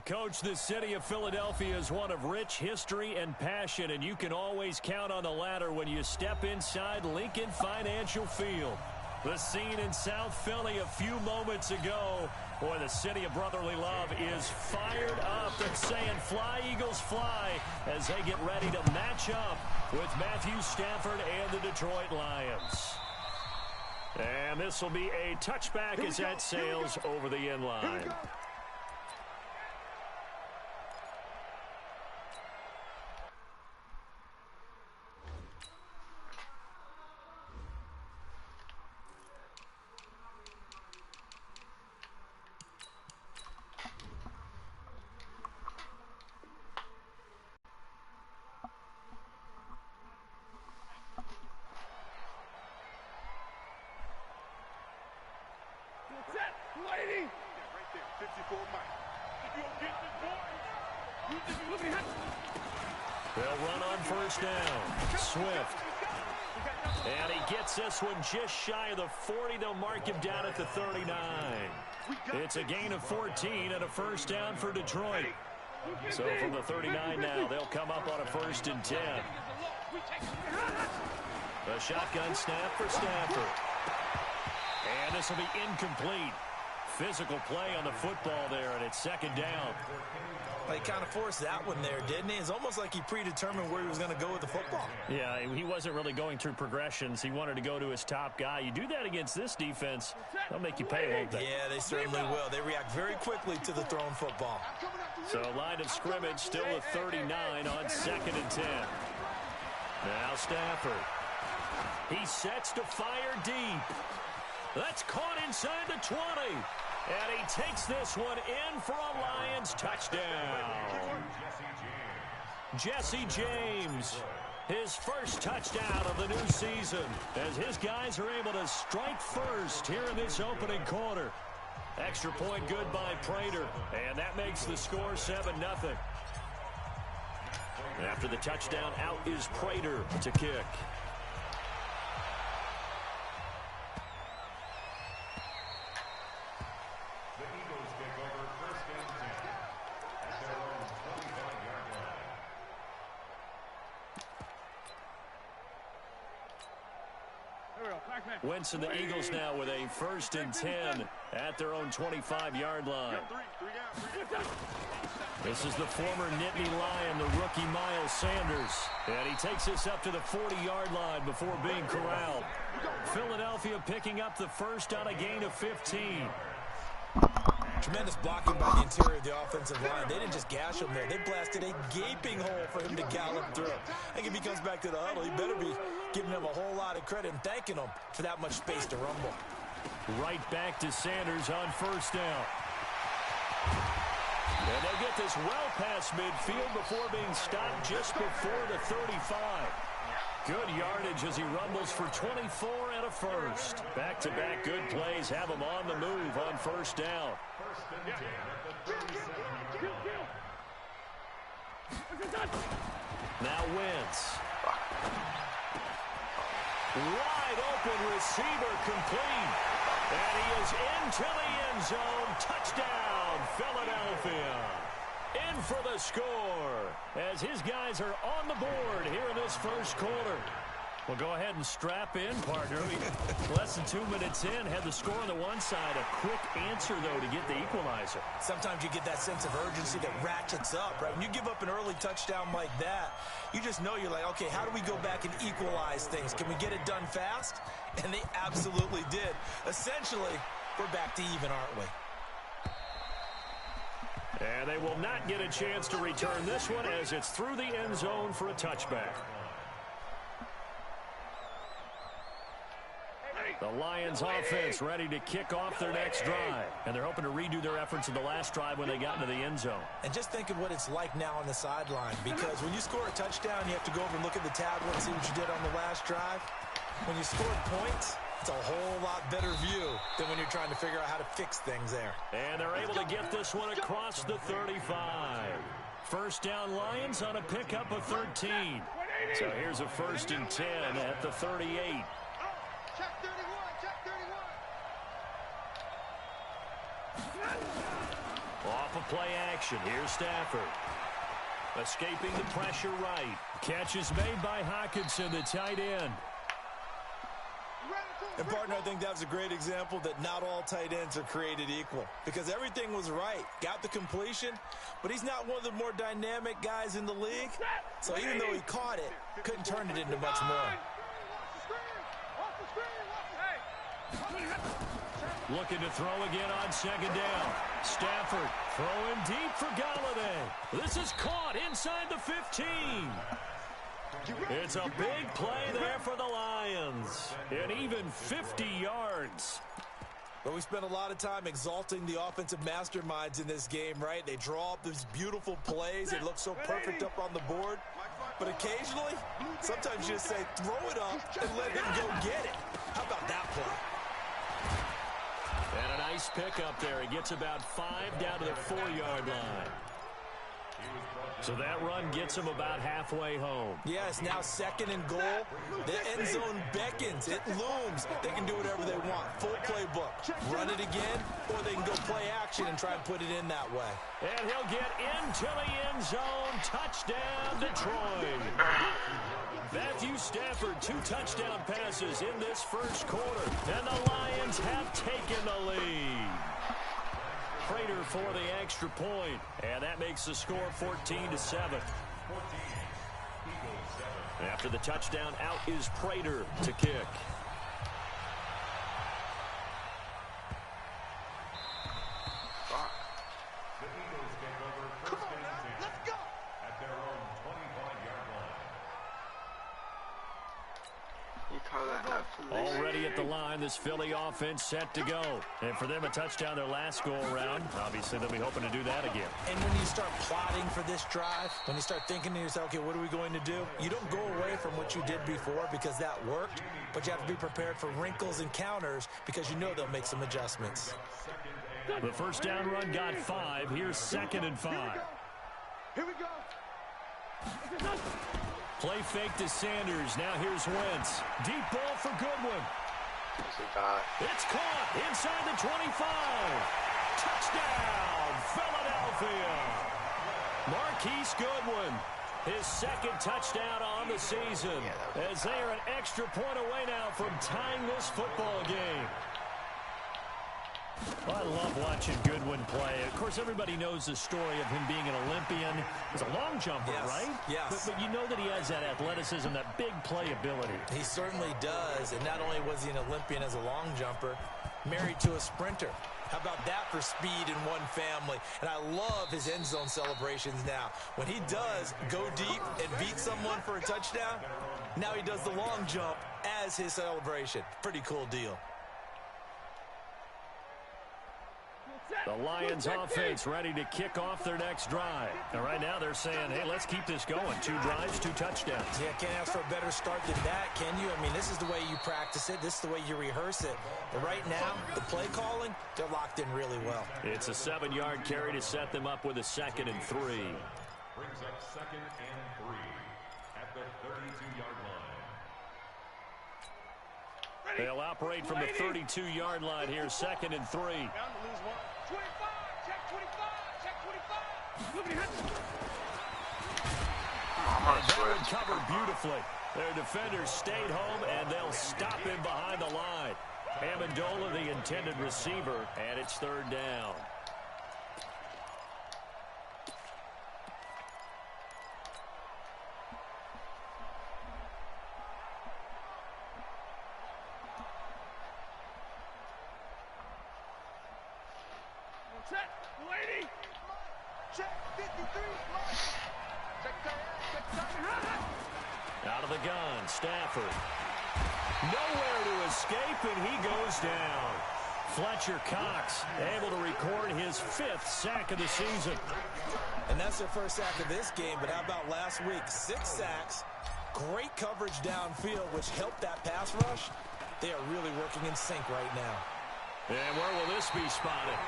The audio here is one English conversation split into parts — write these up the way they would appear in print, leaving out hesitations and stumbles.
Coach, the city of Philadelphia is one of rich history and passion, and you can always count on the latter when you step inside Lincoln Financial Field. The scene in South Philly a few moments ago. Boy, the city of brotherly love is fired up and saying, "Fly, Eagles, fly," as they get ready to match up with Matthew Stafford and the Detroit Lions. And this will be a touchback as that sails over the end line. They'll run on first down. Swift. And he gets this one just shy of the 40. They'll mark him down at the 39. It's a gain of 14 and a first down for Detroit. So from the 39 now, they'll come up on a 1st and 10. A shotgun snap for Stafford. And this will be incomplete. Physical play on the football there, and it's 2nd down. He kind of forced that one there, didn't he? It's almost like he predetermined where he was going to go with the football. Yeah, he wasn't really going through progressions. He wanted to go to his top guy. You do that against this defense, they'll make you pay a little bit. Yeah, they certainly will. They react very quickly to the thrown football. So line of scrimmage still with 39 on 2nd and 10. Now Stafford. He sets to fire deep. That's caught inside the 20. And he takes this one in for a Lions touchdown. Jesse James, his first touchdown of the new season, as his guys are able to strike first here in this opening quarter. Extra point good by Prater, and that makes the score 7-0. After the touchdown, out is Prater to kick. Wentz and the Eagles now with a 1st and 10 at their own 25-yard line. This is the former Nittany Lion, the rookie Miles Sanders. And he takes this up to the 40-yard line before being corralled. Philadelphia picking up the first on a gain of 15. Tremendous blocking by the interior of the offensive line. They didn't just gash him there. They blasted a gaping hole for him to gallop through. I think if he comes back to the huddle, he better be giving them a whole lot of credit and thanking them for that much space to rumble. Right back to Sanders on 1st down. And they'll get this well past midfield before being stopped just before the 35. Good yardage as he rumbles for 24 and a 1st. Back-to-back good plays have him on the move on 1st down. Now Wentz. Wide open receiver complete. And he is into the end zone. Touchdown, Philadelphia. In for the score as his guys are on the board here in this first quarter. Well, go ahead and strap in, partner. Less than 2 minutes in, had the score on the one side. A quick answer, though, to get the equalizer. Sometimes you get that sense of urgency that ratchets up, right? When you give up an early touchdown like that, you just know you're like, okay, how do we go back and equalize things? Can we get it done fast? And they absolutely did. Essentially, we're back to even, aren't we? And they will not get a chance to return this one as it's through the end zone for a touchback. The Lions offense ready to kick off their next drive. And they're hoping to redo their efforts in the last drive when they got into the end zone. And just think of what it's like now on the sideline. Because when you score a touchdown, you have to go over and look at the tablet and see what you did on the last drive. When you scored points, it's a whole lot better view than when you're trying to figure out how to fix things there. And they're able to get this one across the 35. First down Lions on a pickup of 13. So here's a 1st and 10 at the 38. Off of play action. Here's Stafford. Escaping the pressure right. Catch is made by Hockenson, the tight end. And, partner, I think that's a great example that not all tight ends are created equal. Because everything was right. Got the completion, but he's not one of the more dynamic guys in the league. So even though he caught it, couldn't turn it into much more. Looking to throw again on 2nd down. Stafford throwing deep for Galladay. This is caught inside the 15. It's a big play there for the Lions. And even 50 yards. But we spent a lot of time exalting the offensive masterminds in this game, right? They draw up these beautiful plays. They look so perfect up on the board. But occasionally, sometimes you just say, throw it up and let him go get it. How about that play? And a nice pickup there. He gets about 5 down to the 4-yard line. So that run gets him about halfway home. Yeah, it's now 2nd and goal. The end zone beckons. It looms. They can do whatever they want. Full playbook. Run it again, or they can go play action and try and put it in that way. And he'll get into the end zone. Touchdown, Detroit. Matthew Stafford, 2 touchdown passes in this first quarter. And the Lions have taken the lead. Prater for the extra point. And that makes the score 14-7. After the touchdown, out is Prater to kick. Already at the line, this Philly offense set to go. And for them, a touchdown their last go-around. Obviously, they'll be hoping to do that again. And when you start plotting for this drive, when you start thinking to yourself, okay, what are we going to do? You don't go away from what you did before because that worked, but you have to be prepared for wrinkles and counters because you know they'll make some adjustments. The first down run got 5. Here's 2nd and 5. Here we go. Play fake to Sanders. Now here's Wentz. Deep ball for Goodwin. It's caught inside the 25. Touchdown, Philadelphia. Marquise Goodwin, his 2nd touchdown on the season, as they are an extra point away now from tying this football game. Well, I love watching Goodwin play. Of course, everybody knows the story of him being an Olympian. He's a long jumper, right? Yes. But you know that he has that athleticism, that big playability. He certainly does. And not only was he an Olympian as a long jumper, married to a sprinter. How about that for speed in one family? And I love his end zone celebrations now. When he does go deep and beat someone for a touchdown, now he does the long jump as his celebration. Pretty cool deal. The Lions offense ready to kick off their next drive. And right now they're saying, hey, let's keep this going. 2 drives, 2 touchdowns. Yeah, can't ask for a better start than that, can you? I mean, this is the way you practice it. This is the way you rehearse it. But right now, the play calling, they're locked in really well. It's a 7-yard carry to set them up with a 2nd and 3. Brings up 2nd and 3 at the 32-yard line. They'll operate from the 32-yard line here, 2nd and 3. And that one covered beautifully. Their defenders stayed home, and they'll stop him behind the line. Amendola, the intended receiver, and it's 3rd down. Check, lady. Check 53. Out of the gun, Stafford. Nowhere to escape, and he goes down. Fletcher Cox able to record his 5th sack of the season. And that's their first sack of this game, but how about last week? 6 sacks, great coverage downfield, which helped that pass rush. They are really working in sync right now. And where will this be spotted?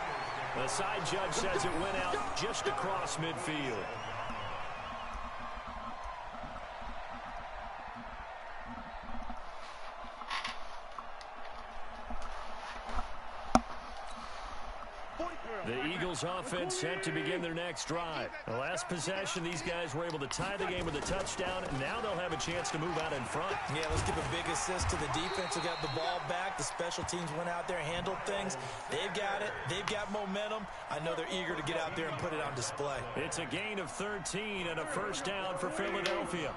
The side judge says it went out just across midfield. The Eagles offense set to begin their next drive. The last possession, these guys were able to tie the game with a touchdown, and now they'll have a chance to move out in front. Yeah, let's give a big assist to the defense who got the ball back. The special teams went out there, handled things. They've got it. They've got momentum. I know they're eager to get out there and put it on display. It's a gain of 13 and a 1st down for Philadelphia.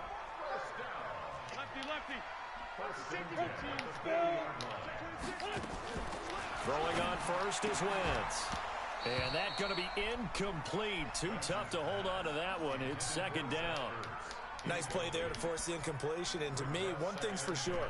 Throwing on first is Wentz. And that's going to be incomplete. Too tough to hold on to that one. It's 2nd down. Nice play there to force the incompletion. And to me, one thing's for sure.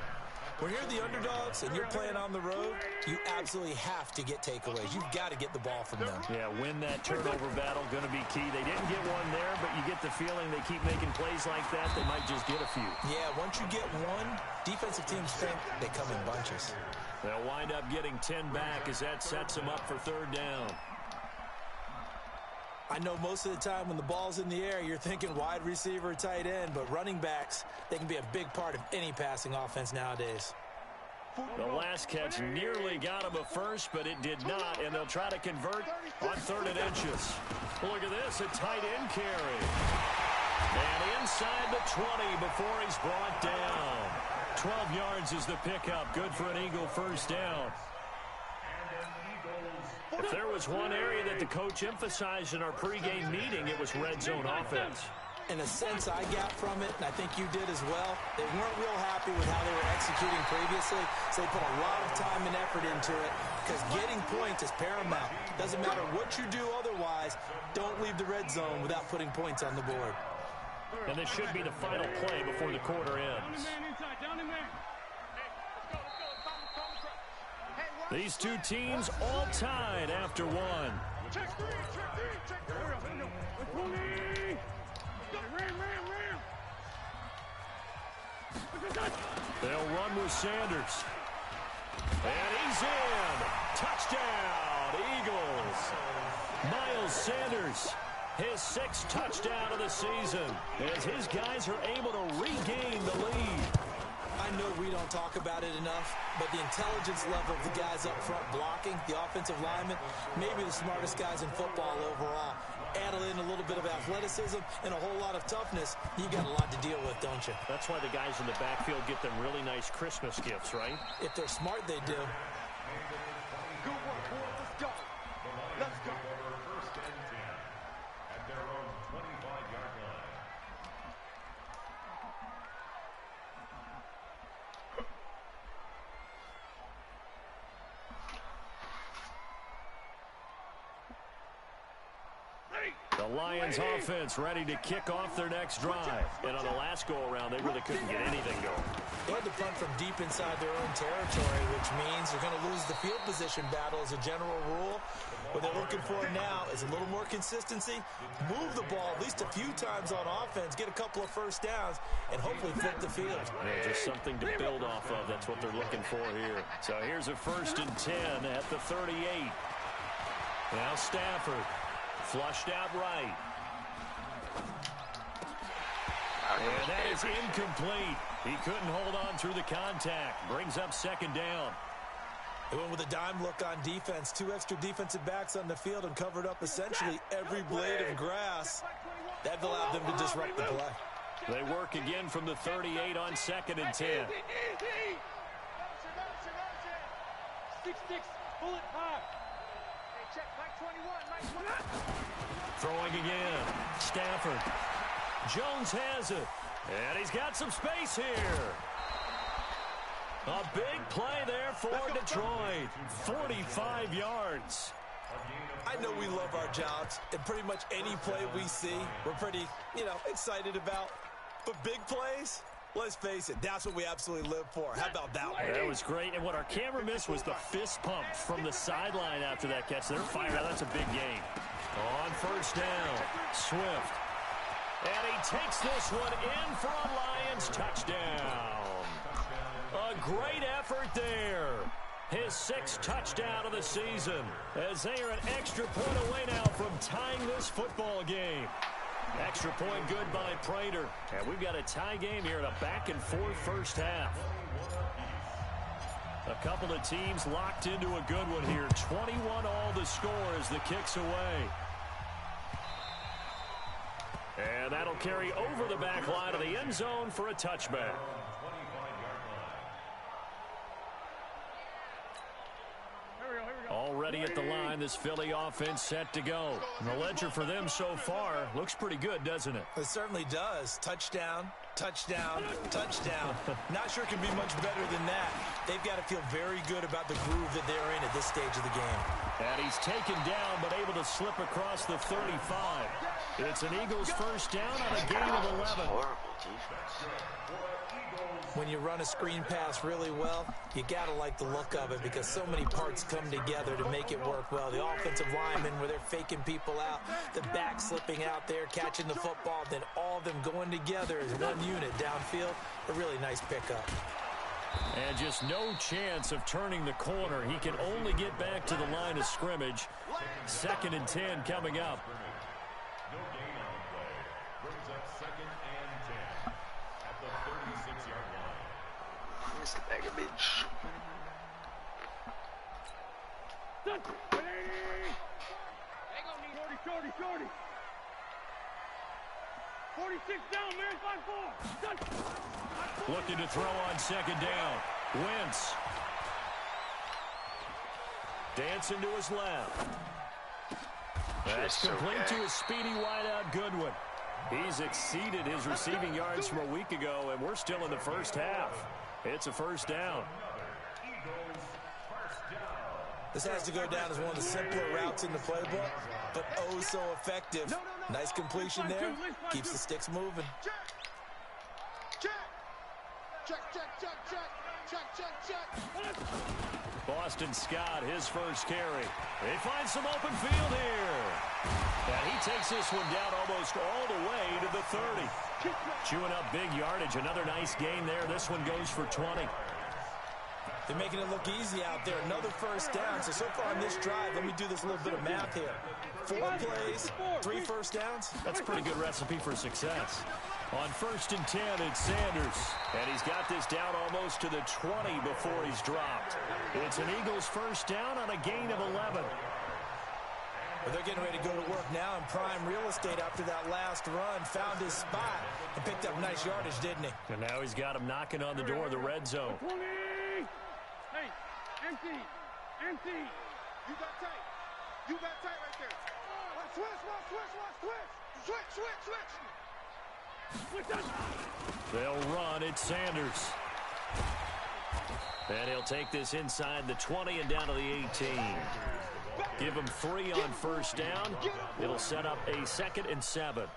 When you're the underdogs and you're playing on the road, you absolutely have to get takeaways. You've got to get the ball from them. Yeah, win that turnover battle, going to be key. They didn't get one there, but you get the feeling they keep making plays like that, they might just get a few. Yeah, once you get one, defensive teams think they come in bunches. They'll wind up getting 10 back as that sets them up for 3rd down. I know most of the time when the ball's in the air, you're thinking wide receiver, tight end, but running backs, they can be a big part of any passing offense nowadays. The last catch nearly got him a first, but it did not, and they'll try to convert on 3rd and inches. Look at this, a tight end carry. And inside the 20 before he's brought down. 12 yards is the pickup. Good for an Eagle 1st down. If there was one area that the coach emphasized in our pregame meeting, it was red zone offense. In a sense I got from it, and I think you did as well, they weren't real happy with how they were executing previously, so they put a lot of time and effort into it, because getting points is paramount. Doesn't matter what you do otherwise, don't leave the red zone without putting points on the board. And this should be the final play before the quarter ends. These two teams all tied after one. They'll run with Sanders. And he's in. Touchdown, Eagles. Miles Sanders, his 6th touchdown of the season, as his guys are able to regain the lead. I know we don't talk about it enough, but the intelligence level of the guys up front blocking, the offensive linemen, maybe the smartest guys in football overall. Add in a little bit of athleticism and a whole lot of toughness, you got a lot to deal with, don't you? That's why the guys in the backfield get them really nice Christmas gifts, right? If they're smart, they do. Good work, boys. Let's go. Let's go. 1st and 10 at their own 25-yard line. The Lions offense ready to kick off their next drive. And on the last go-around, they really couldn't get anything going. They had to punt from deep inside their own territory, which means they're going to lose the field position battle as a general rule. What they're looking for now is a little more consistency, move the ball at least a few times on offense, get a couple of 1st downs, and hopefully flip the field. Yeah, just something to build off of. That's what they're looking for here. So here's a 1st and 10 at the 38. Now Stafford. Flushed out right. And that is incomplete. He couldn't hold on through the contact. Brings up second down. They went with a dime look on defense. 2 extra defensive backs on the field and covered up essentially every blade of grass. That allowed them to disrupt the play. They work again from the 38 on 2nd and 10. Throwing again. Stafford. Jones has it. And he's got some space here. A big play there for Detroit. 45 yards. I know we love our jobs, and pretty much any play we see, we're pretty, excited about. But big plays, let's face it, that's what we absolutely live for. How about that one? That was great. And what our camera missed was the fist pump from the sideline after that catch. They're fired out. That's a big game. On first down, Swift. And he takes this one in for a Lions touchdown. A great effort there. His 6th touchdown of the season, as they are an extra point away now from tying this football game. Extra point good by Prater. And we've got a tie game here in a back-and-forth first half. A couple of teams locked into a good one here. 21 all the score as the kick's away. And that'll carry over the back line of the end zone for a touchback. Already at the line, this Philly offense set to go. And the ledger for them so far looks pretty good, doesn't it? It certainly does. Touchdown, touchdown, touchdown. Not sure it can be much better than that. They've got to feel very good about the groove that they're in at this stage of the game. And he's taken down, but able to slip across the 35. It's an Eagles first down on a gain of 11. Horrible defense. When you run a screen pass really well, you got to like the look of it because so many parts come together to make it work well. The offensive linemen where they're faking people out, the back slipping out there, catching the football, then all of them going together as one unit downfield. A really nice pickup. And just no chance of turning the corner. He can only get back to the line of scrimmage. 2nd and 10 coming up. No gain on the play. Brings up 2nd and 10 at the 36-yard line. It's the bag of bitch. Shorty. 46 down, man, 5-4. Looking to throw on 2nd down. Wentz. Dancing to his left. That's complete to his speedy wideout Goodwin. He's exceeded his receiving yards from a week ago, and we're still in the first half. It's a first down. This has to go down as one of the simpler routes in the playbook, but oh so effective. Nice completion there. Keeps the sticks moving. Boston Scott, his first carry. They find some open field here. And he takes this one down almost all the way to the 30. Chewing up big yardage. Another nice gain there. This one goes for 20. They're making it look easy out there. Another first down. So far on this drive, let me do this little bit of math here. 4 plays, 3 first downs. That's a pretty good recipe for success. On 1st and 10, it's Sanders. And he's got this down almost to the 20 before he's dropped. It's an Eagles first down on a gain of 11. Well, they're getting ready to go to work now in prime real estate after that last run. Found his spot and picked up nice yardage, didn't he? And now he's got him knocking on the door of the red zone. 20. Hey, empty. You got tight right there. Switch. They'll run. It's Sanders. And he'll take this inside the 20 and down to the 18. Give him 3 on first down. It'll set up a 2nd and 7.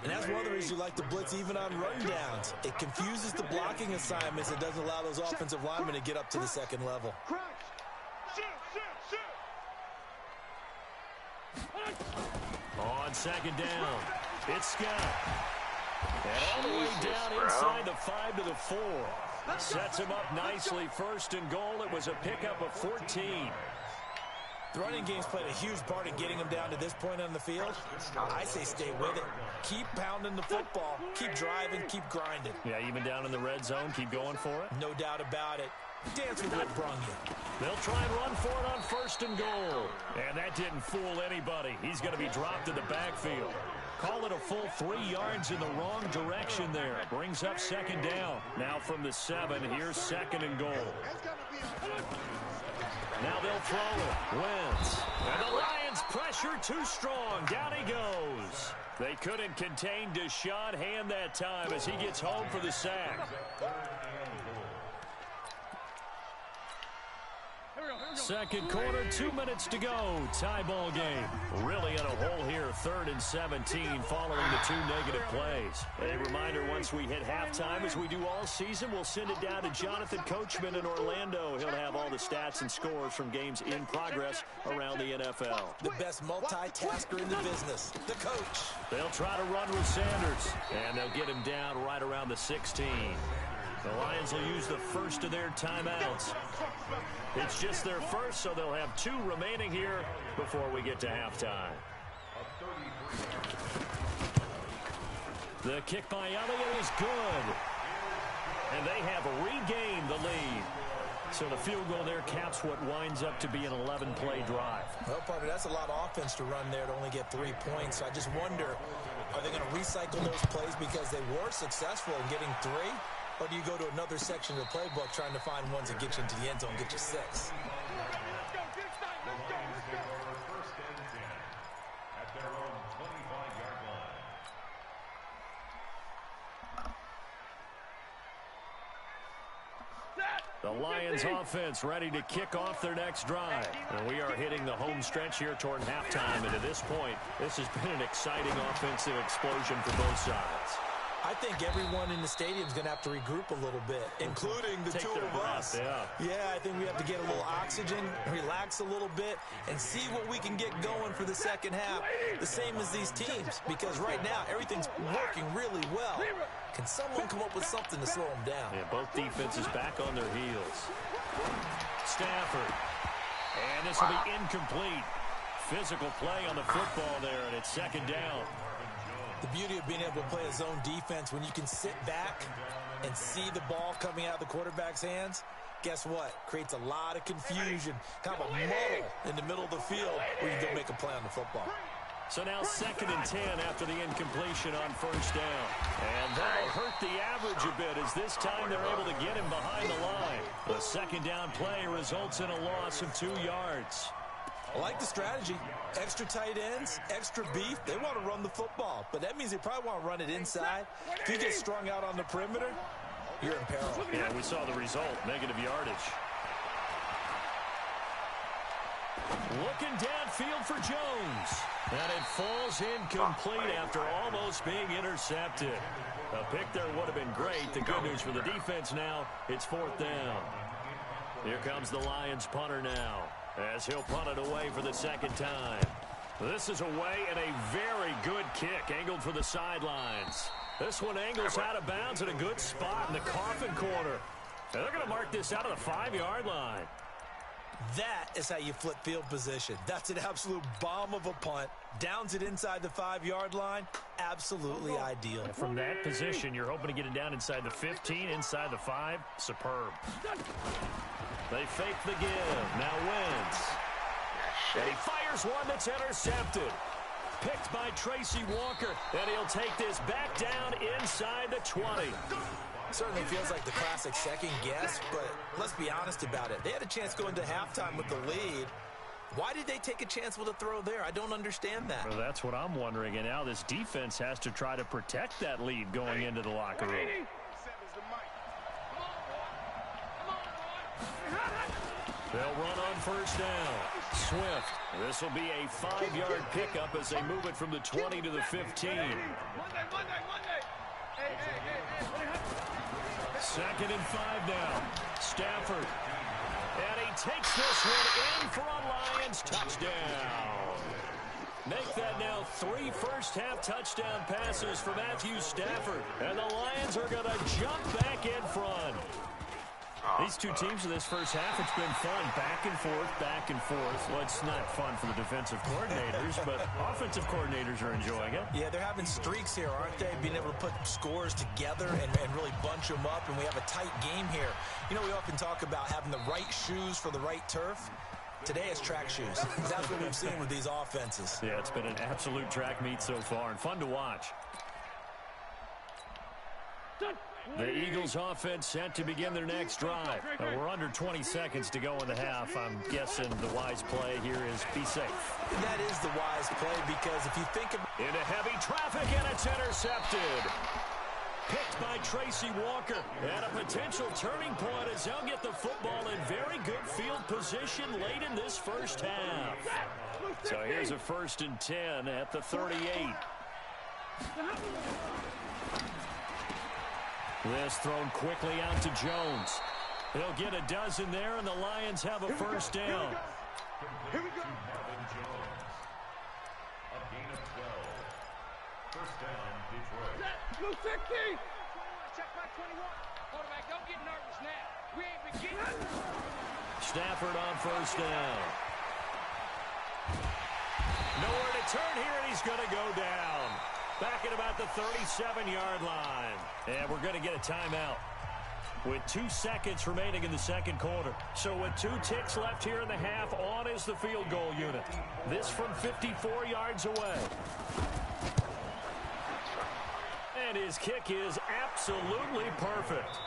And that's one of the reasons you like to blitz even on rundowns. It confuses the blocking assignments. It doesn't allow those offensive linemen to get up to the second level. On 2nd down, it's Scott. And all the way down inside the 5 to the 4. Sets him up nicely. 1st and goal. It was a pickup of 14. The running game's played a huge part in getting him down to this point on the field. I say stay with it. Keep pounding the football. Keep driving. Keep grinding. Yeah, even down in the red zone, keep going for it. No doubt about it. Dance with what brung you. They'll try and run for it on 1st and goal. And that didn't fool anybody. He's going to be dropped in the backfield. Call it a full 3 yards in the wrong direction there. Brings up 2nd down. Now from the 7, here's 2nd and goal. Now they'll throw it. Wentz. And the Lions pressure too strong. Down he goes. They couldn't contain Deshaun Hand that time as he gets home for the sack. Second quarter, 2 minutes to go. Tie ball game. Really in a hole here, 3rd and 17 following the 2 negative plays. A reminder, once we hit halftime, as we do all season, we'll send it down to Jonathan Coachman in Orlando. He'll have all the stats and scores from games in progress around the NFL. The best multitasker in the business, the coach. They'll try to run with Sanders, and they'll get him down right around the 16. The Lions will use the first of their timeouts. It's just their first, so they'll have 2 remaining here before we get to halftime. The kick by Elliott is good. And they have regained the lead. So the field goal there caps what winds up to be an 11-play drive. Well, partner, that's a lot of offense to run there to only get 3 points. I just wonder, are they going to recycle those plays because they were successful in getting 3? Or do you go to another section of the playbook trying to find ones that get you into the end zone and get you 6? The Lions offense ready to kick off their next drive. And we are hitting the home stretch here toward halftime. And to this point, this has been an exciting offensive explosion for both sides. I think everyone in the stadium is going to have to regroup a little bit, including the 2 of us. Yeah, I think we have to get a little oxygen, relax a little bit, and see what we can get going for the second half. The same as these teams, because right now everything's working really well. Can someone come up with something to slow them down? Yeah, both defenses back on their heels. Stafford. And this will be incomplete. Physical play on the football there, and it's 2nd down. The beauty of being able to play a zone defense when you can sit back and see the ball coming out of the quarterback's hands, guess what? Creates a lot of confusion, kind of a muddle in the middle of the field where you can go make a play on the football. So now 2nd and 10 after the incompletion on 1st down. And that'll hurt the average a bit as this time they're able to get him behind the line. The 2nd down play results in a loss of 2 yards. I like the strategy. Extra tight ends, extra beef. They want to run the football, but that means they probably want to run it inside. If you get strung out on the perimeter, you're in peril. Yeah, we saw the result, negative yardage. Looking downfield for Jones. And it falls incomplete after almost being intercepted. A pick there would have been great. The good news for the defense now, it's 4th down. Here comes the Lions punter now, as he'll punt it away for the 2nd time. This is away and a very good kick angled for the sidelines. This one angles out of bounds at a good spot in the coffin corner. And they're going to mark this out of the 5-yard line. That is how you flip field position. That's an absolute bomb of a punt. Downs it inside the 5-yard line. Absolutely ideal. And from that position, you're hoping to get it down inside the 15, inside the 5. Superb. They fake the give. Now Wentz. And he fires one that's intercepted. Picked by Tracy Walker. And he'll take this back down inside the 20. Certainly feels like the classic second guess, but let's be honest about it. They had a chance going to halftime with the lead. Why did they take a chance with a throw there? I don't understand that. Well, that's what I'm wondering. And now this defense has to try to protect that lead going into the locker room. They'll run on 1st down. Swift. This will be a 5-yard pickup as they move it from the 20 to the 15. 2nd and 5 now. Stafford. And he takes this one in for a Lions touchdown. Make that now 3 first-half touchdown passes for Matthew Stafford. And the Lions are going to jump back in front. These two teams in this first half, it's been fun. Back and forth, back and forth. Well, it's not fun for the defensive coordinators, but offensive coordinators are enjoying it. Yeah, they're having streaks here, aren't they? Being able to put scores together and really bunch them up, and we have a tight game here. You know, we often talk about having the right shoes for the right turf. Today it's track shoes. That's what we've seen with these offenses. Yeah, it's been an absolute track meet so far and fun to watch. The Eagles offense set to begin their next drive. We're under 20 seconds to go in the half. I'm guessing the wise play here is be safe. That is the wise play because if you think of... Into heavy traffic and it's intercepted. Picked by Tracy Walker. And a potential turning point as they'll get the football in very good field position late in this first half. So here's a 1st and 10 at the 38. This thrown quickly out to Jones. He'll get a dozen there, and the Lions have a first down. Here we go. A gain of 12. First down, Detroit. Blue 16. Check back 21. Quarterback, don't get nervous now. We ain't beginning. Stafford on first down. Nowhere to turn here, and he's going to go down. Back at about the 37-yard line. And we're going to get a timeout with 2 seconds remaining in the second quarter. So with 2 ticks left here in the half, on is the field goal unit. This from 54 yards away. And his kick is absolutely perfect.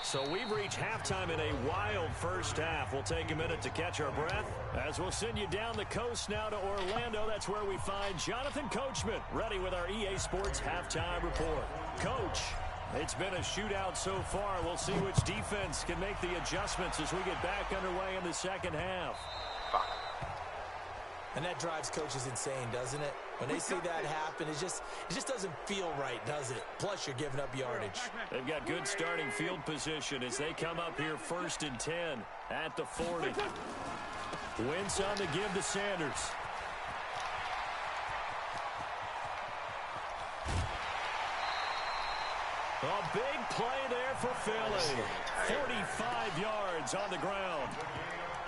So we've reached halftime in a wild first half. We'll take a minute to catch our breath as we'll send you down the coast now to Orlando. That's where we find Jonathan Coachman ready with our EA Sports halftime report. Coach, it's been a shootout so far. We'll see which defense can make the adjustments as we get back underway in the second half. And that drives coaches insane, doesn't it? When they see that happen, it just doesn't feel right, does it? Plus, you're giving up yardage. They've got good starting field position as they come up here 1st and 10 at the 40. Wentz on the give to Sanders. A big play there for Philly. 45 yards on the ground.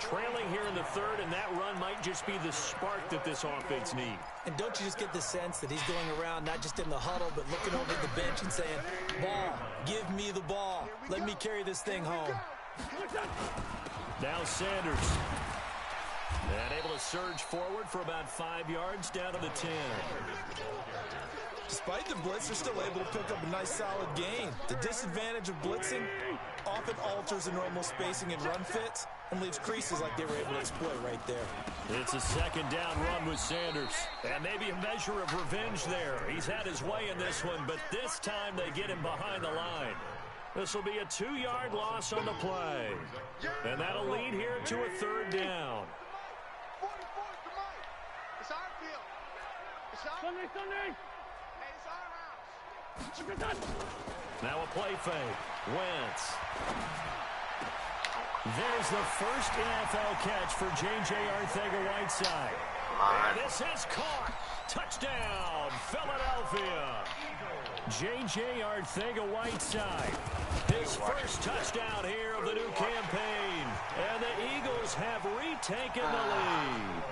Trailing here in the third, and that run might just be the spark that this offense needs. And don't you just get the sense that he's going around, not just in the huddle, but looking over at the bench and saying, ball, give me the ball. Let me carry this thing home. Now Sanders. And able to surge forward for about 5 yards down to the 10. Despite the blitz, they're still able to pick up a nice solid gain. The disadvantage of blitzing often alters the normal spacing and run fits and leaves creases like they were able to exploit right there. It's a second down run with Sanders. And maybe a measure of revenge there. He's had his way in this one, but this time they get him behind the line. This will be a 2-yard loss on the play. And that'll lead here to a 3rd down. 44 to Mike. It's our field. It's our Sunday. Hey, it's our house. Now a play fake. Wentz. There's the first NFL catch for J.J. Arcega-Whiteside. And this is caught. Touchdown, Philadelphia. J.J. Arcega-Whiteside. His first touchdown here of the new campaign. And the Eagles have retaken the lead.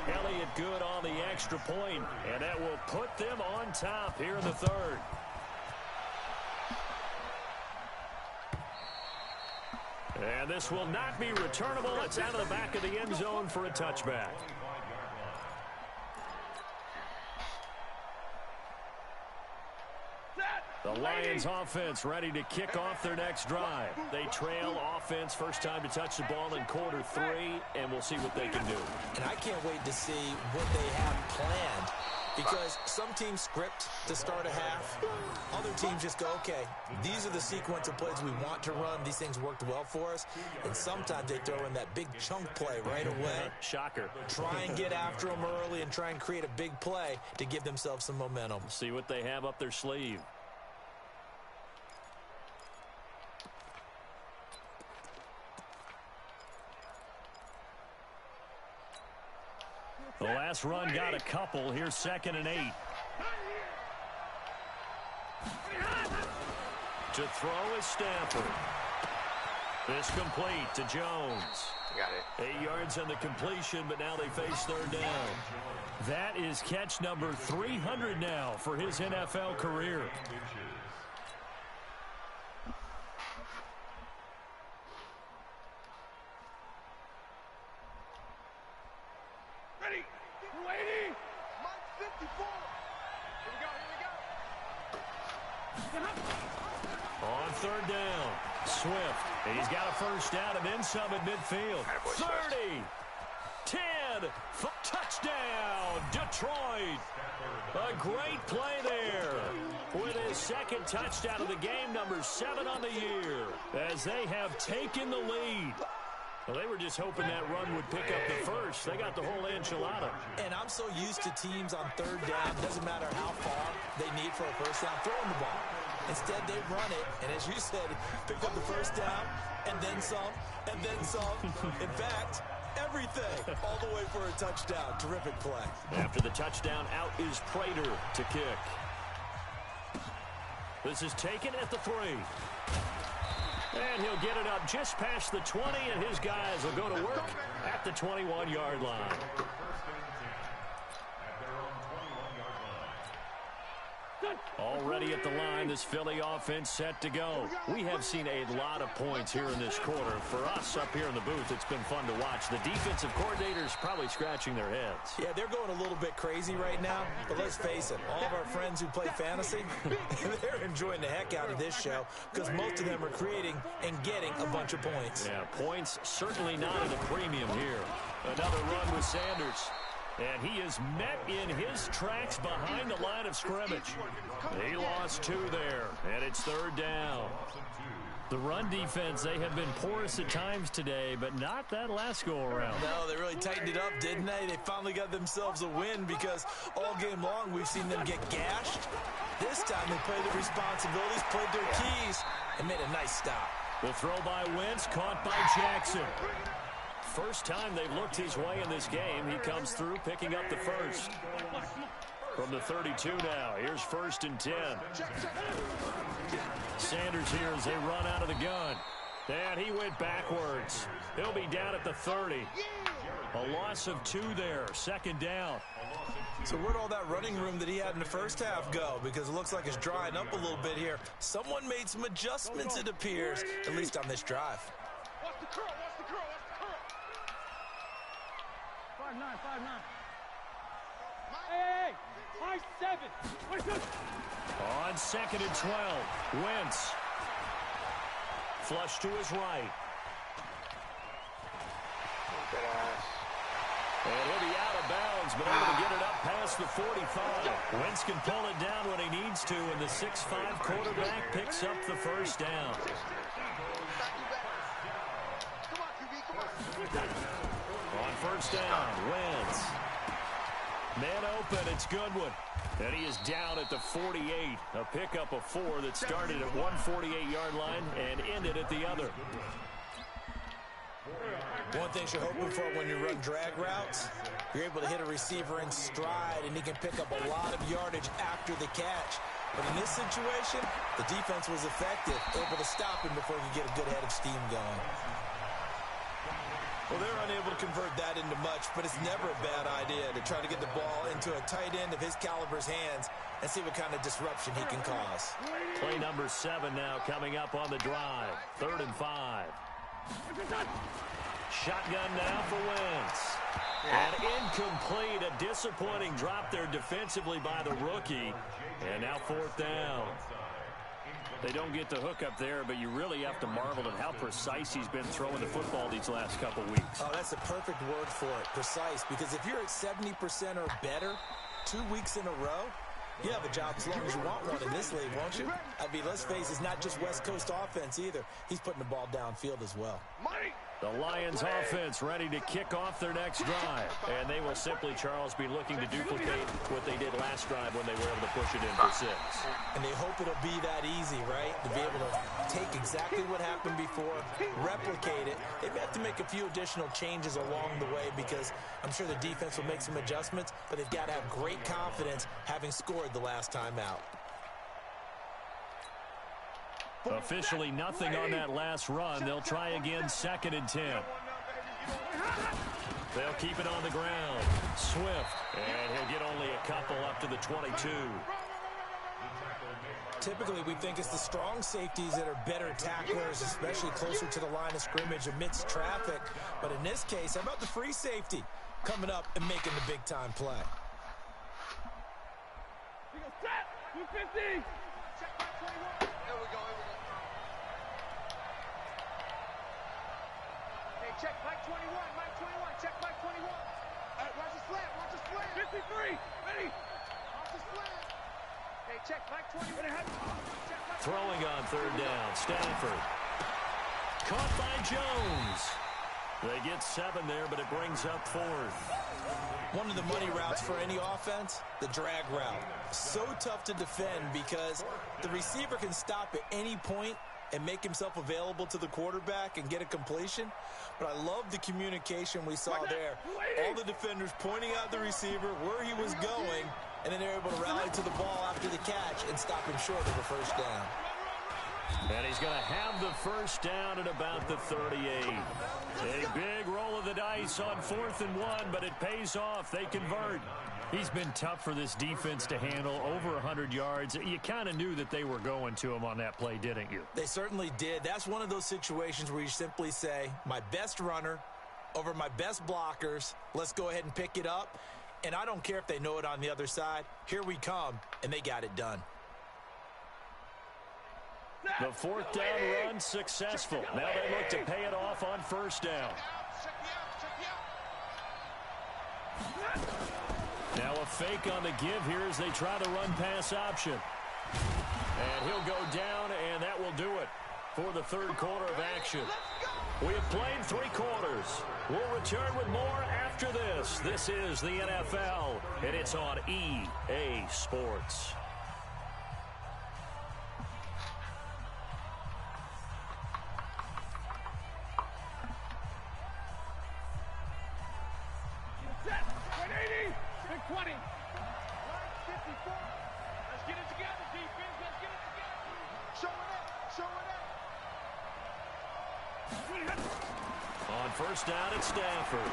Elliott good on the extra point, and that will put them on top here in the third. And this will not be returnable. It's out of the back of the end zone for a touchback. The Lions offense ready to kick off their next drive. They trail offense, first time to touch the ball in quarter 3, and we'll see what they can do. And I can't wait to see what they have planned, because some teams script to start a half. Other teams just go, okay, these are the sequence of plays we want to run. These things worked well for us. And sometimes they throw in that big chunk play right away. Shocker. Try and get after them early and try and create a big play to give themselves some momentum. See what they have up their sleeve. The last run got a couple. Here's 2nd and 8. To throw is Stafford. This complete to Jones. Got it. 8 yards on the completion, but now they face third down. That is catch number 300 now for his NFL career. Ready. We're waiting. Mike 54. Here we go. On third down, Swift. He's got a first down and then some at midfield. 30, 10, touchdown, Detroit. A great play there with his second touchdown of the game, number 7 on the year, as they have taken the lead. Well, they were just hoping that run would pick up the first. They got the whole enchilada. And I'm so used to teams on third down, doesn't matter how far they need for a first down, throwing the ball. Instead, they run it, and as you said, picked up the first down, and then some, and then some. In fact, everything, all the way for a touchdown. Terrific play. After the touchdown, out is Prater to kick. This is taken at the 3. And he'll get it up just past the 20, and his guys will go to work at the 21-yard line. Already at the line, this Philly offense set to go. We have seen a lot of points here in this quarter. For us up here in the booth, it's been fun to watch. The defensive coordinators probably scratching their heads. Yeah, they're going a little bit crazy right now, but let's face it, all of our friends who play fantasy, they're enjoying the heck out of this show because most of them are creating and getting a bunch of points. Yeah, points certainly not at a premium here. Another run with Sanders. And he is met in his tracks behind the line of scrimmage. He lost 2 there, and it's third down. The run defense, they have been porous at times today, but not that last go-around. No, they really tightened it up, didn't they? They finally got themselves a win because all game long we've seen them get gashed. This time they played their responsibilities, played their keys, and made a nice stop. The throw by Wentz, caught by Jackson. First time they've looked his way in this game. He comes through picking up the first. From the 32 now, here's 1st and 10. Sanders here as they run out of the gun. And he went backwards. He'll be down at the 30. A loss of 2 there, 2nd down. So where'd all that running room that he had in the first half go? Because it looks like it's drying up a little bit here. Someone made some adjustments, it appears, at least on this drive. Watch the curl, watch the curl, watch the curl. 5-9, 5-9. Hey, 5-7. On 2nd and 12, Wentz. Flush to his right. And he'll be out of bounds, but able to get it up past the 45. Wentz can pull it down when he needs to, and the 6'5" quarterback picks up the first down. On 1st down, Wentz. Man open, it's Goodwin. And he is down at the 48. A pickup of 4 that started at one 48-yard line and ended at the other. One thing you're hoping for when you run drag routes, you're able to hit a receiver in stride, and he can pick up a lot of yardage after the catch. But in this situation, the defense was effective, able to stop him before he could get a good head of steam going. Well, they're unable to convert that into much, but it's never a bad idea to try to get the ball into a tight end of his caliber's hands and see what kind of disruption he can cause. Play number 7 now coming up on the drive. 3rd and 5. Shotgun now for Wentz. And incomplete, a disappointing drop there defensively by the rookie. And now 4th down. They don't get the hook up there, but you really have to marvel at how precise he's been throwing the football these last couple weeks. Oh, that's a perfect word for it, precise, because if you're at 70% or better 2 weeks in a row, you have a job as long as you want one in this league, won't you? I mean, let's face it, it's not just West Coast offense either. He's putting the ball downfield as well. The Lions offense ready to kick off their next drive. And they will simply, Charles, be looking to duplicate what they did last drive when they were able to push it in for 6. And they hope it'll be that easy, right? To be able to take exactly what happened before, replicate it. They may have to make a few additional changes along the way because I'm sure the defense will make some adjustments, but they've got to have great confidence having scored the last time out. Officially nothing on that last run. They'll try again, 2nd and 10. They'll keep it on the ground. Swift, and he'll get only a couple up to the 22. Typically, we think it's the strong safeties that are better tacklers, especially closer to the line of scrimmage amidst traffic. But in this case, how about the free safety coming up and making the big-time play? Set! 250! Check back 21. Here we go. Hey, check back 21. Mike 21. Check back 21. All right, watch the slant. Watch the slant. 53. Ready. Watch the slant. Hey, check back 20. Throwing on 3rd down. Stafford. Caught by Jones. They get 7 there, but it brings up 4th. One of the money routes for any offense, the drag route. So tough to defend because the receiver can stop at any point and make himself available to the quarterback and get a completion. But I love the communication we saw there. All the defenders pointing out the receiver, where he was going, and then they're able to rally to the ball after the catch and stop him short of a 1st down. And he's going to have the 1st down at about the 38. A big roll of the dice on 4th and 1, but it pays off. They convert. He's been tough for this defense to handle, over 100 yards. You kind of knew that they were going to him on that play, didn't you? They certainly did. That's one of those situations where you simply say, my best runner over my best blockers. Let's go ahead and pick it up. And I don't care if they know it on the other side. Here we come, and they got it done. The 4th down run successful. Now they look to pay it off on 1st down. Now a fake on the give here as they try the run pass option. And he'll go down, and that will do it for the 3rd quarter of action. We have played 3 quarters. We'll return with more after this. This is the NFL, and it's on EA Sports. On 1st down at Stafford.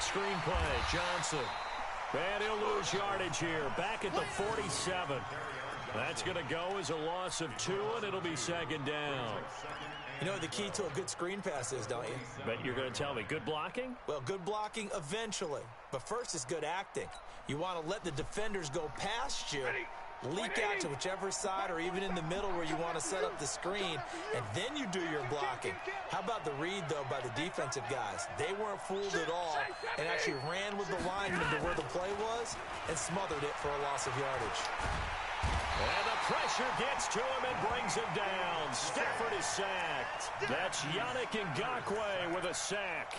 Screen play, Johnson. And he'll lose yardage here. Back at the 47. That's going to go as a loss of 2, and it'll be 2nd down. You know what the key to a good screen pass is, don't you? But you're going to tell me, good blocking? Well, good blocking eventually. But first is good acting. You want to let the defenders go past you, leak out to whichever side or even in the middle where you want to set up the screen, and then you do your blocking. How about the read, though, by the defensive guys? They weren't fooled at all and actually ran with the lineman to where the play was and smothered it for a loss of yardage. And the pressure gets to him and brings him down. Stafford is sacked. That's Yannick Ngakoue with a sack.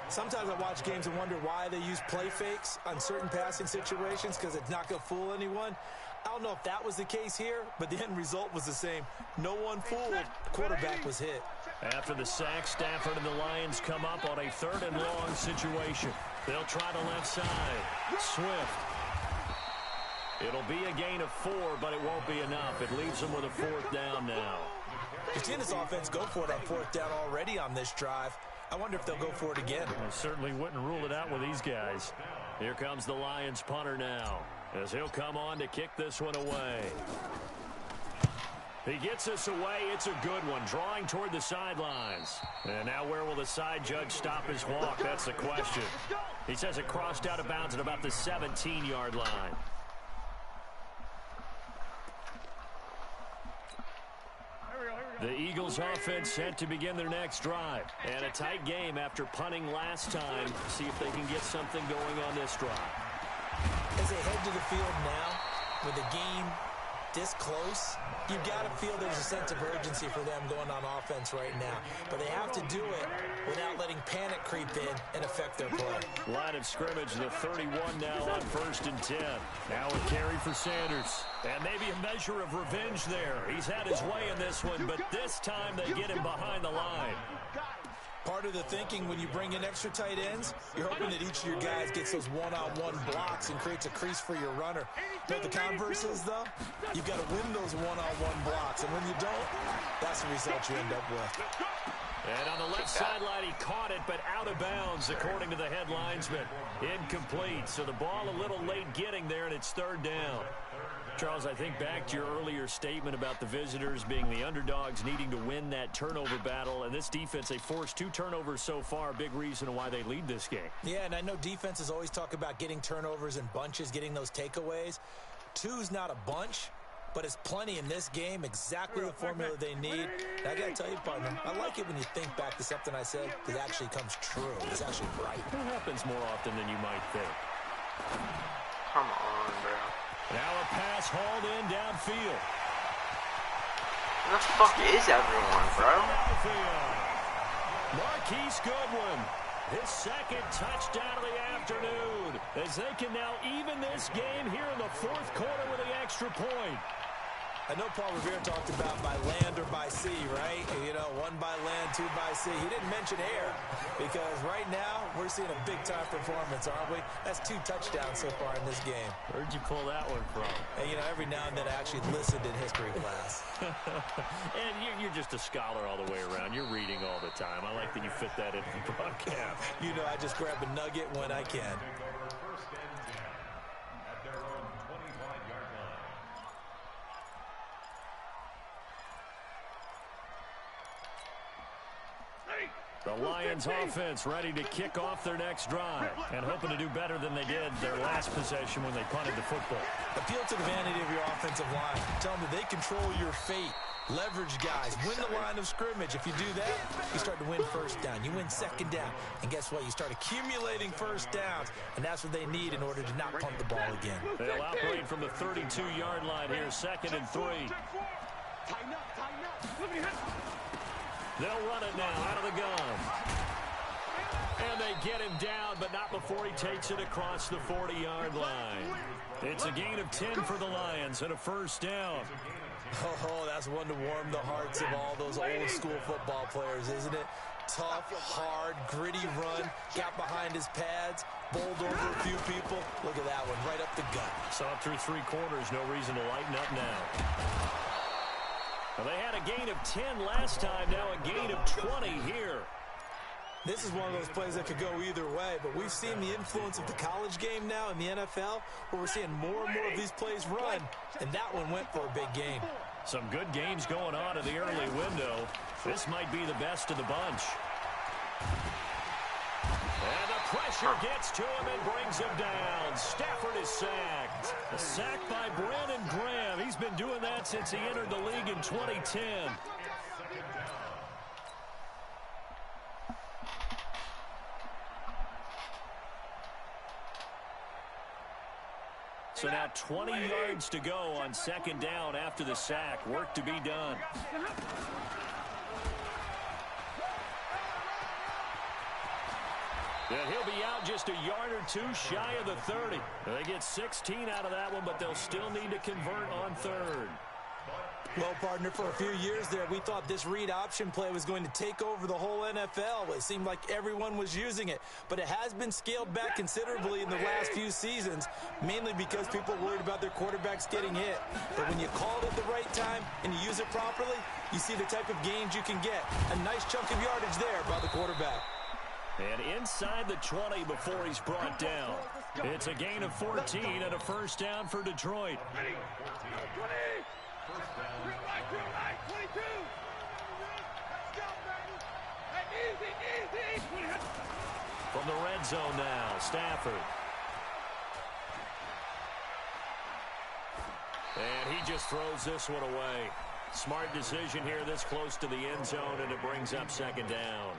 Sometimes I watch games and wonder why they use play fakes on certain passing situations because it's not going to fool anyone. I don't know if that was the case here, but the end result was the same. No one fooled. The quarterback was hit. After the sack, Stafford and the Lions come up on a 3rd and long situation. They'll try the left side. Swift. It'll be a gain of 4, but it won't be enough. It leaves them with a 4th down now. You've seen this offense go for it on 4th down already on this drive. I wonder if they'll go for it again. I certainly wouldn't rule it out with these guys. Here comes the Lions punter now, as he'll come on to kick this one away. He gets this away. It's a good one, drawing toward the sidelines. And now where will the side judge stop his walk? That's the question. He says it crossed out of bounds at about the 17-yard line. The Eagles offense set to begin their next drive. And a tight game after punting last time. See if they can get something going on this drive. As they head to the field now, with the game this close, you've got to feel there's a sense of urgency for them going on offense right now. But they have to do it without letting panic creep in and affect their play. Line of scrimmage, the 31 now on 1st and 10. Now a carry for Sanders. And maybe a measure of revenge there. He's had his way in this one, but this time they get him behind the line. Part of the thinking when you bring in extra tight ends. You're hoping that each of your guys gets those one-on-one blocks and creates a crease for your runner. You know what the converse is, though? You've got to win those one-on-one blocks, and when you don't, that's the result you end up with. And on the left sideline, he caught it, but out of bounds, according to the head linesman. Incomplete, so the ball a little late getting there, and it's third down. Charles, I think back to your earlier statement about the visitors being the underdogs, needing to win that turnover battle. And this defense, they forced 2 turnovers so far. Big reason why they lead this game. Yeah, and I know defenses always talk about getting turnovers in bunches, getting those takeaways. 2's not a bunch, but it's plenty in this game, exactly the formula they need. And I got to tell you, partner, I like it when you think back to something I said that actually comes true. It's actually right. It happens more often than you might think. Come on, bro. Now a pass hauled in downfield. Where the fuck is everyone, bro? Marquise Goodwin, his second touchdown of the afternoon, as they can now even this game here in the fourth quarter with the extra point. I know Paul Revere talked about by land or by sea, right? You know, 1 by land, 2 by sea. He didn't mention air because right now we're seeing a big-time performance, aren't we? That's 2 touchdowns so far in this game. Where'd you pull that one from? And, you know, every now and then I actually listened in history class. And you're just a scholar all the way around. You're reading all the time. I like that you fit that into the broadcast. You know, I just grab a nugget when I can. The Lions offense ready to kick off their next drive and hoping to do better than they did their last possession when they punted the football. Appeal to the vanity of your offensive line. Tell them that they control your fate. Leverage guys. Win the line of scrimmage. If you do that, you start to win first down. You win second down. And guess what? You start accumulating first downs. And that's what they need in order to not punt the ball again. They'll operate from the 32-yard line here, 2nd and 3. They'll run it now out of the gun. And they get him down, but not before he takes it across the 40-yard line. It's a gain of 10 for the Lions and a first down. Oh, that's one to warm the hearts of all those old-school football players, isn't it? Tough, hard, gritty run, got behind his pads, bowled over a few people. Look at that one, right up the gut. Saw it through 3 quarters, no reason to lighten up now. Well, they had a gain of 10 last time, now a gain of 20 here. This is one of those plays that could go either way, but we've seen the influence of the college game now in the NFL, where we're seeing more and more of these plays run, and that one went for a big gain. Some good games going on in the early window. This might be the best of the bunch. And the pressure gets to him and brings him down. Stafford is sacked. A sack by Brandon Graham. He's been doing that since he entered the league in 2010. So now 20 yards to go on 2nd down after the sack. Work to be done. And he'll be out just a yard or 2 shy of the 30. They get 16 out of that one, but they'll still need to convert on 3rd. Well, partner, for a few years there, we thought this read option play was going to take over the whole NFL. It seemed like everyone was using it, but it has been scaled back considerably in the last few seasons, mainly because people are worried about their quarterbacks getting hit. But when you call it at the right time and you use it properly, you see the type of gains you can get. A nice chunk of yardage there by the quarterback. And inside the 20 before he's brought down. It's a gain of 14 and a first down for Detroit. From the red zone now, Stafford. And he just throws this one away. Smart decision here this close to the end zone, and it brings up 2nd down.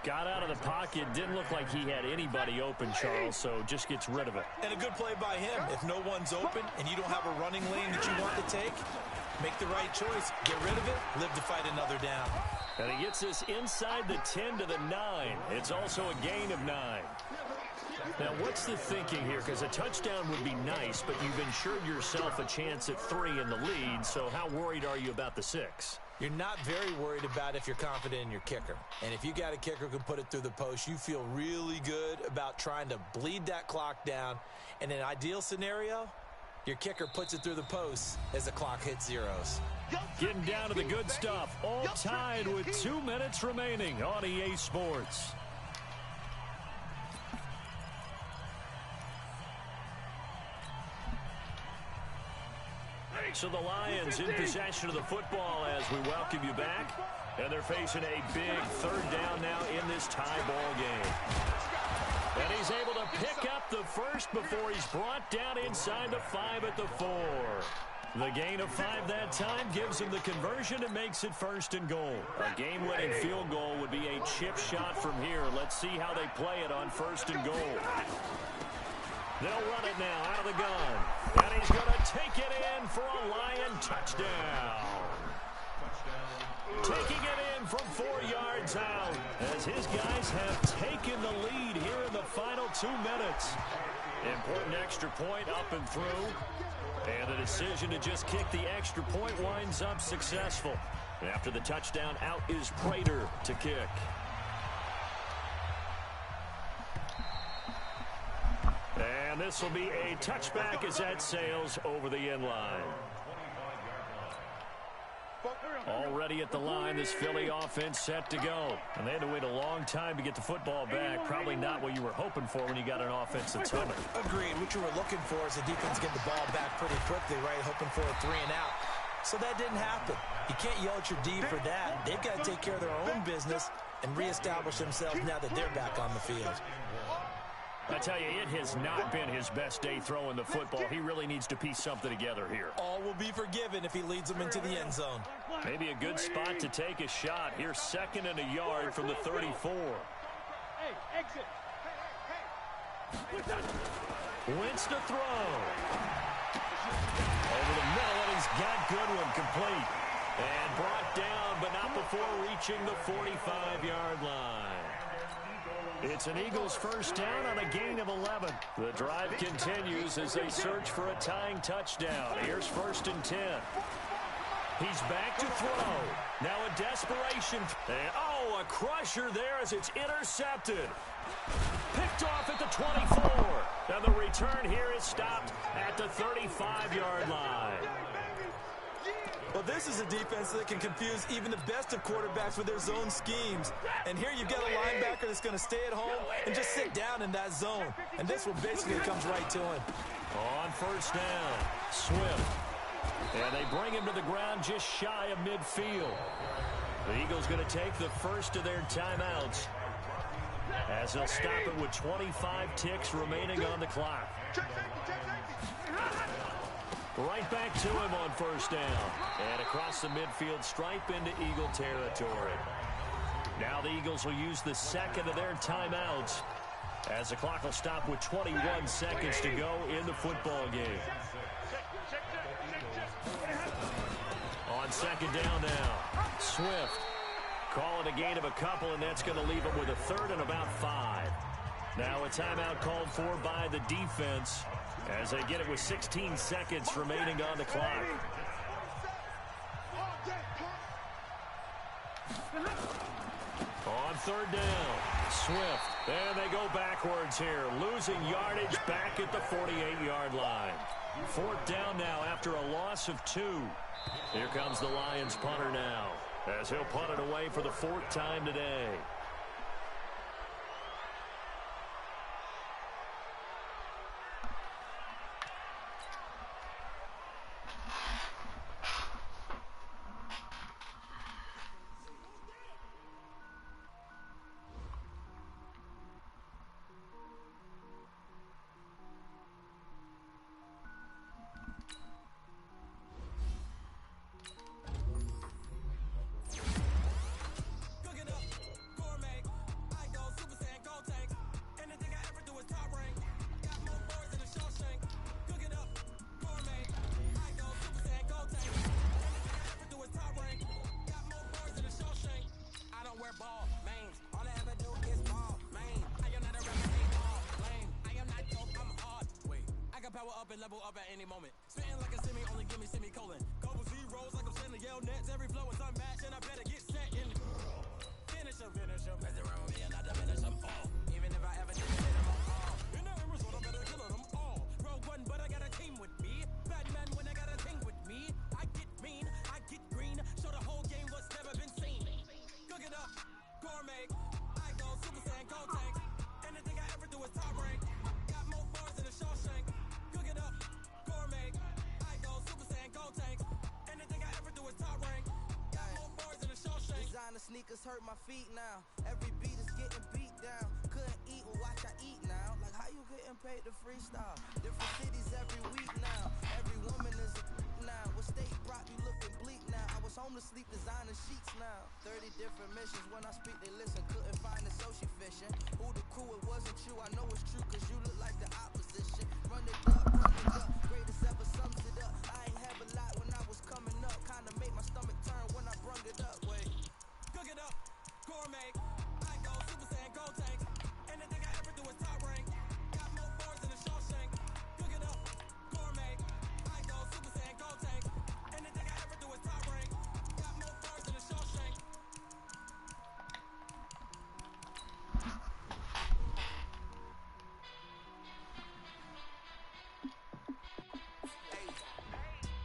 Got out of the pocket, didn't look like he had anybody open, Charles, so just gets rid of it. And a good play by him. If no one's open and you don't have a running lane that you want to take, make the right choice. Get rid of it, live to fight another down. And he gets this inside the 10 to the 9. It's also a gain of 9. Now, what's the thinking here? Because a touchdown would be nice, but you've ensured yourself a chance at 3 in the lead, so how worried are you about the 6? You're not very worried about if you're confident in your kicker. And if you got a kicker who can put it through the post, you feel really good about trying to bleed that clock down. In an ideal scenario, your kicker puts it through the post as the clock hits zeros. Getting down to the good stuff. All tied with 2 minutes remaining on EA Sports. So the Lions in possession of the football as we welcome you back. And they're facing a big third down now in this tie ball game. And he's able to pick up the first before he's brought down inside the 5 at the 4. The gain of 5 that time gives him the conversion and makes it 1st and goal. A game-winning field goal would be a chip shot from here. Let's see how they play it on 1st and goal. They'll run it now out of the gun. And he's going to take it in for a Lion touchdown. Taking it in from 4 yards out as his guys have taken the lead here in the final 2 minutes. Important extra point up and through. And the decision to just kick the extra point winds up successful. After the touchdown, out is Prater to kick. And this will be a touchback as that sails over the end line. Already at the line, this Philly offense set to go. And they had to wait a long time to get the football back. Probably not what you were hoping for when you got an offense that's humming. Agreed. What you were looking for is the defense getting the ball back pretty quickly, right? Hoping for a 3 and out. So that didn't happen. You can't yell at your D for that. They've got to take care of their own business and reestablish themselves now that they're back on the field. I tell you, it has not been his best day throwing the football. He really needs to piece something together here. All will be forgiven if he leads them into the end zone. Maybe a good spot to take a shot. Here's 2nd and a yard from the 34. Hey, exit. Wentz to throw. Over the middle, and he's got Goodwin complete. And brought down, but not before reaching the 45-yard line. It's an Eagles 1st down on a gain of 11. The drive continues as they search for a tying touchdown. Here's 1st and 10. He's back to throw. Now a desperation. And, a crusher there as it's intercepted. Picked off at the 24. And the return here is stopped at the 35-yard line. Well, this is a defense that can confuse even the best of quarterbacks with their zone schemes. And here you've got a linebacker that's going to stay at home and just sit down in that zone. And this one basically comes right to him. On 1st down, Swift. And they bring him to the ground just shy of midfield. The Eagles going to take the first of their timeouts as they'll stop it with 25 ticks remaining on the clock. Right back to him on 1st down. And across the midfield stripe into Eagle territory. Now the Eagles will use the 2nd of their timeouts as the clock will stop with 21 seconds to go in the football game. On 2nd down now, Swift. Call it a gain of a couple, and that's going to leave him with a 3rd and about 5. Now a timeout called for by the defense as they get it with 16 seconds remaining on the clock. On 3rd down, Swift. And they go backwards here, losing yardage back at the 48-yard line. 4th down now after a loss of 2. Here comes the Lions punter now as he'll punt it away for the 4th time today. Power up and level up at any moment. Spitting like a semi, only give me semicolon. Couple zeros like I'm sending the Yale Nets, every flow is unmatched, and I better get set and finish them. Mess around with me and I diminish them all. Even if I ever did hit them all. In the end result, I better kill them all. Rogue one, but I got a team with me. Batman when I got a team with me. I get mean, I get green. Show the whole game what's never been seen. Cook it up, gourmet. I go Super Saiyan, go tank. Anything I ever do is top rank. Got more bars than a Shawshank. Cook it up, gourmet. I go Super Saiyan, go tank. Anything I ever do is top rank. Got more bars than a Shawshank. Designer sneakers hurt my feet now. Every beat is getting beat down. Couldn't eat or watch I eat now. Like how you getting paid to freestyle? Different cities every week now. Every woman is a now. What state brought you looking bleak now? I was home to sleep designer sheets now. 30 different missions. When I speak they listen. Couldn't find it so she fishing. Who the crew? It wasn't you. I know it's true cause you look like the opposition. Run it up, greatest ever sums it up. I ain't have a lot when I was coming up. Kinda made my stomach turn when I brung it up. Wait. Cook it up, gourmet. I go Super Saiyan, go tank. Anything I ever do is top rank. Got more bars than a Shawshank. Cook it up, gourmet. I go Super Saiyan, go tank. Anything I ever do is top rank. Got more bars than a Shawshank. Hey,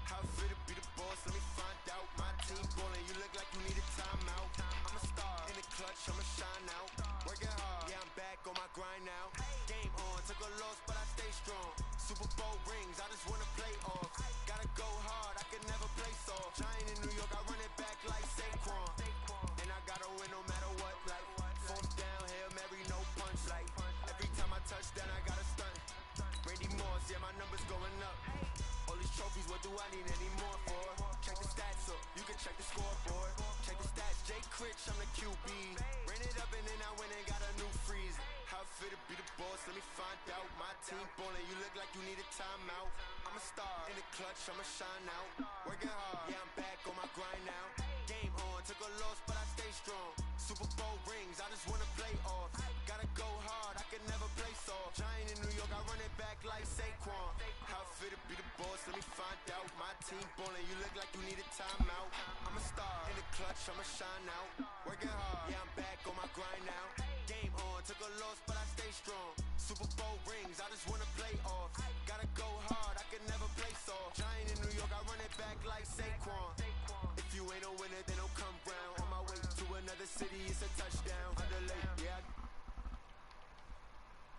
how fit to be the boss? Let me find out. My team ballin', you look like you need a timeout. I'm a star in the clutch, I'ma shine out. Working hard, yeah, I'm back on my grind now. Game on, took a loss, but I stay strong. Super Bowl rings, I just wanna play off. Gotta go hard, I can never play soft. Giant in New York, I run it back like Saquon. And I gotta win no matter what, like fourth down, Hail Mary, no punch. Like every time I touch down, I gotta stunt. Randy Moss, yeah, my numbers going up. All these trophies, what do I need any more for? Check the stats up, you can check the scoreboard. Check the stats, Jay Critch, I'm the QB. Ran it up and then I went and got a new freeze. How fit to be the boss, let me find out. My team ballin', you look like you need a timeout. I'm a star in the clutch, I'ma shine out. Working hard, yeah, I'm back on my grind now. Game on, took a loss, but I stay strong. Super Bowl rings, I just wanna play off. Gotta go hard, I can never play soft. Giant in New York, I run it back like Saquon. How fit to be the boss, let me find out. My team ballin', you look like you need a timeout. I'm a star in the clutch, I'ma shine out. Working hard, yeah, I'm back on my grind now. Game on, took a loss, but I stay strong. Super Bowl rings, I just wanna play off. Gotta